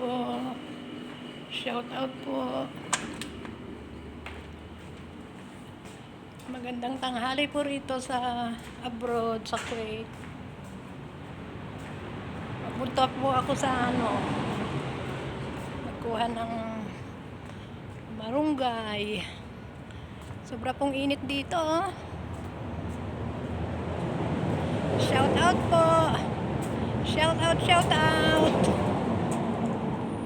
po. Shout out po. Magandang tanghali po rito sa abroad, sa Kuwait. Pupunta po ako sa nagkuha ng marunggay. Sobra pong init dito, oh. Shout out po. Shout out, shout out.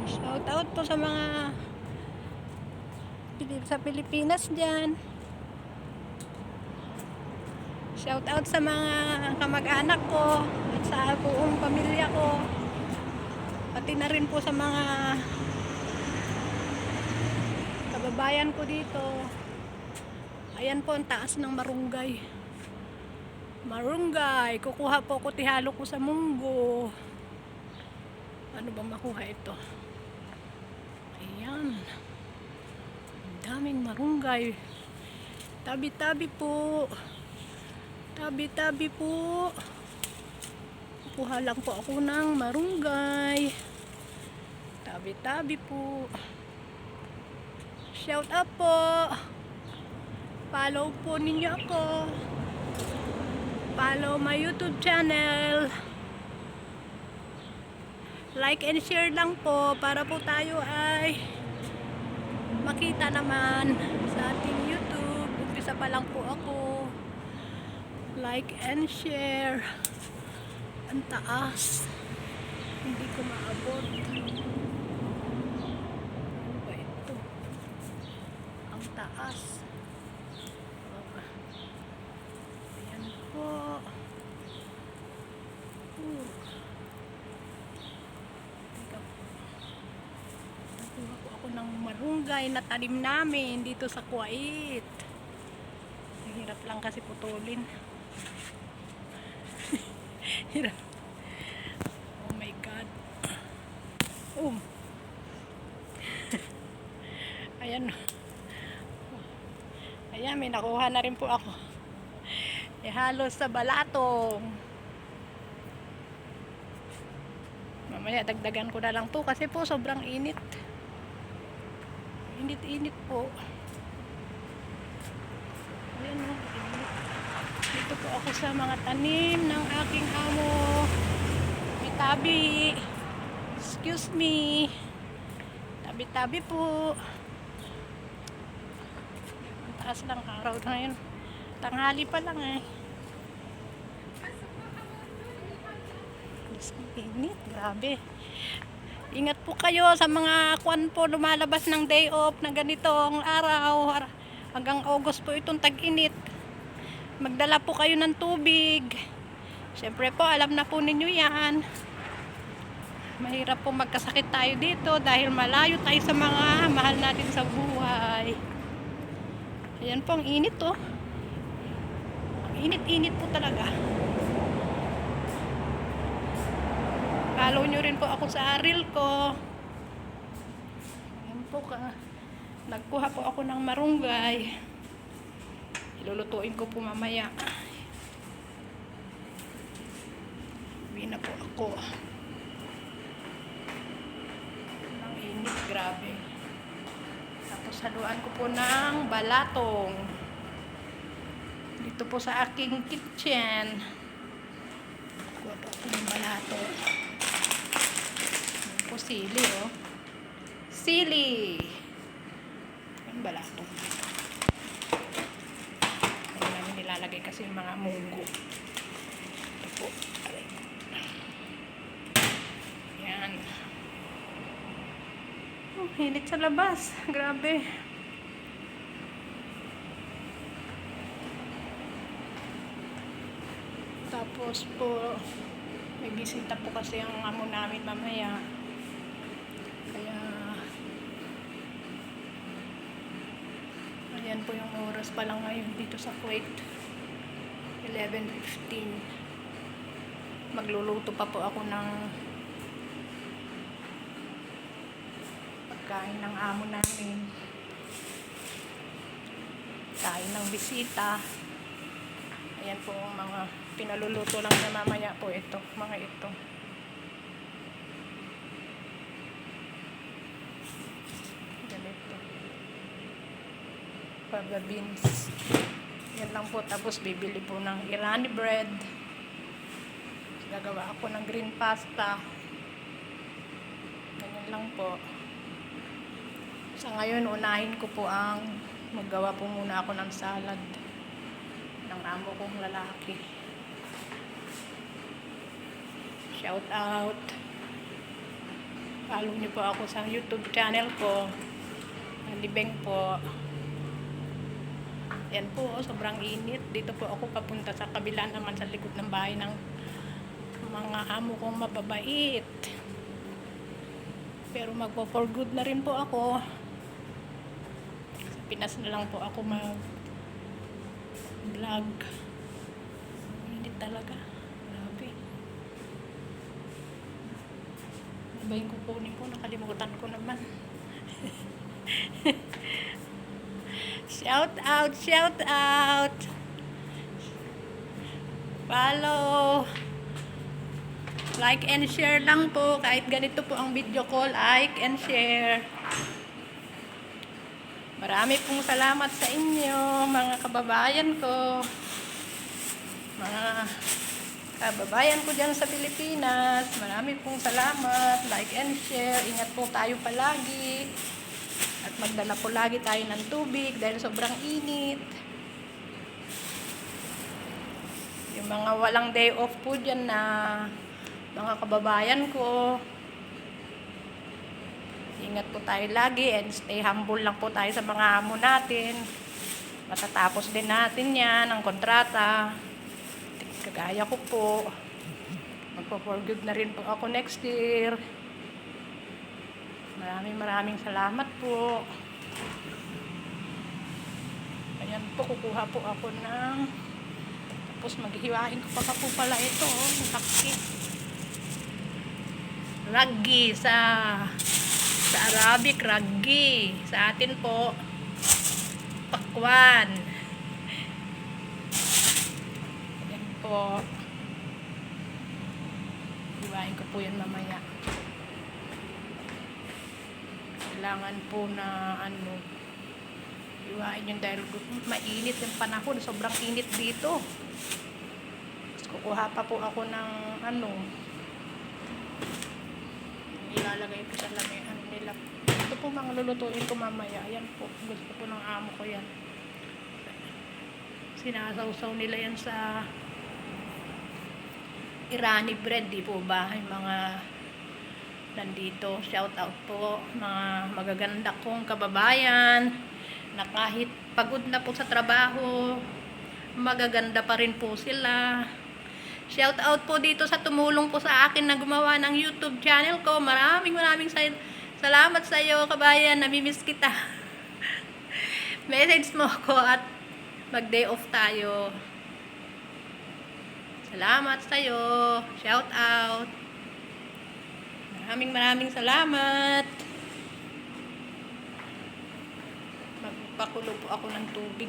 Shout out po sa mga sa Pilipinas dyan. Shout out sa mga kamag-anak ko at sa buong pamilya ko. Pati na rin po sa mga kababayan ko dito. Ayan po ang taas ng marunggay. Marunggay. Kukuha po ko, tihalo ko sa munggo. Ano ba makuha ito? Ayan. Ang daming marunggay. Tabi-tabi po. Tabi-tabi po. Kukuha lang po ako ng marunggay. Tabi-tabi po. Shout out po. Follow po ninyo ako. Follow my YouTube channel. Like and share lang po para po tayo ay makita naman sa ating YouTube. Umpisa pa lang po ako. Like and share. Ang taas. Hindi ko maabot. Ano ba ito? Ang taas. Ayan po. Nakuha po ako ng marunggay na tanim namin dito sa Kuwait. Hirap lang kasi putulin. Hirap. Oh my God. Ayan. Ayan, may nakuha na rin po ako. Halos sa balatong. Mamaya dagdagan ko na lang po kasi po sobrang init. Init po. Ayan, init. Dito po ako sa mga tanim ng aking amo. May tabi. Excuse me. Tabi-tabi po. Ang taas lang araw na yun. Tanghali pa lang eh. Init. Grabe. Ingat po kayo sa mga kwan po lumalabas ng day off na ganitong araw. Hanggang August po itong tag-init. Magdala po kayo ng tubig. Siyempre po, alam na po ninyo yan. Mahirap po magkasakit tayo dito dahil malayo tayo sa mga mahal natin sa buhay. Ayan po, ang init oh. Init-init po talaga. Follow nyo rin po ako sa reel ko. Ayan po ka. Nagkuha po ako ng marunggay. Ilulutuin ko po mamaya. Uwi na po ako. Ang init, grabe. Tapos haluan ko po ng balatong. Dito po sa aking kitchen. Kuha po ako ng balatong. Ayan po sili, oh. Sili. Ayan balatong. Nilalagay kasi yung mga munggo. Ito po. Yan. Oh, hinit sa labas. Grabe. Tapos po, may bisita po kasi ang amo namin mamaya. Kaya, ayan po yung oras pa lang ngayon dito sa Kuwait. 11:15. Magluluto pa po ako ng pagkain ng amo namin. Kain ng bisita. Ayan po mga pinaluluto lang na mamaya po ito. Mga ito. fava beans. Yan lang po. Tapos bibili po ng Irani bread. Gagawa ako ng green pasta. Ganyan lang po. Sa ngayon, unahin ko po ang maggawa po muna ako ng salad ng amo kong lalaki. Shout out. Follow niyo po ako sa YouTube channel ko. Libeng po. Yan po, sobrang init. Dito po ako papunta sa kabila naman sa likod ng bahay ng mga amo kong mababait. Pero magpo-for good na rin po ako. Sa Pinas na lang po ako mag-vlog. Init talaga. Grabe. Ano ba yung kukunin ko? Nakalimutan ko naman. Shout out, shout out. Follow. Like and share lang po. Kahit ganito po ang video ko, like and share. Marami pong salamat sa inyo, mga kababayan ko. Mga kababayan ko dyan sa Pilipinas. Marami pong salamat. Like and share. Ingat po tayo palagi. At magdala po lagi tayo ng tubig dahil sobrang init. Yung mga walang day off po dyan na mga kababayan ko, ingat po tayo lagi and stay humble lang po tayo sa mga amo natin. Matatapos din natin yan ang kontrata. Kagaya ko po, magpo-for good na rin po ako next year. Maraming salamat po. Ayan po, kukuha po ako ng, tapos maghihiwain ko pa po pala ito, laki. Ragi sa Arabic, ragi. Sa atin po, pakwan. Ayan po. Hiwain ko po yan mamaya. Kailangan po na iwain yung dahil mainit yung panahon, sobrang init dito. Tapos kukuha pa po ako ng ilalagay ko sa lamihan nila. Ito po mga lulutuin ko mamaya. Yan po, gusto po ng amo ko yan. Sinasawsaw nila yan sa Irani bread, di po ba? Yung mga nandito, shout out po, mga magaganda kong kababayan na kahit pagod na po sa trabaho, magaganda pa rin po sila. Shout out po dito sa tumulong po sa akin na gumawa ng YouTube channel ko. Maraming salamat sa iyo, kabayan. Namimiss kita. Message mo ako at mag-day off tayo. Salamat sa iyo. Shout out. Maraming salamat. Magpakulo po ako ng tubig.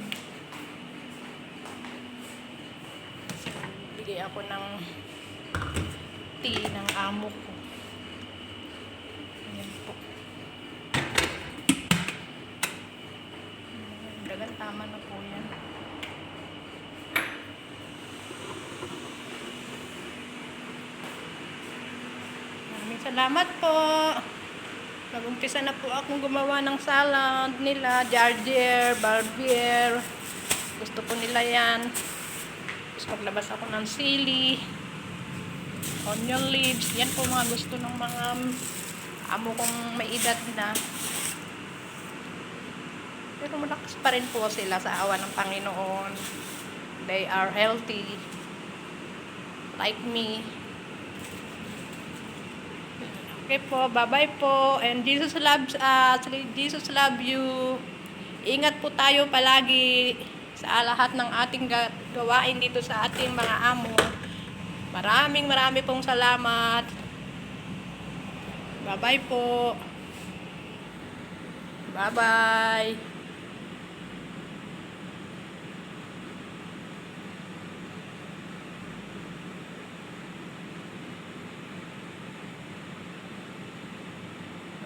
Bigay ako ng tea ng amo ko. Ayan po. Dagan, tama na po yan. Maraming salamat po. Nag-umpisa na po akong gumawa ng salad nila, Jardier, Barbier. Gusto po nila yan. Tapos paglabas ako ng sili, onion leaves. Yan po mga gusto ng mga amo kong may edad na. Pero malakas pa rin po sila sa awa ng Panginoon. They are healthy. Like me. Okay po, bye-bye po. And Jesus loves us. Jesus love you. Ingat po tayo palagi sa lahat ng ating gawain dito sa ating mga amo. Maraming pong salamat. Bye-bye po. Bye-bye.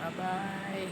Bye-bye.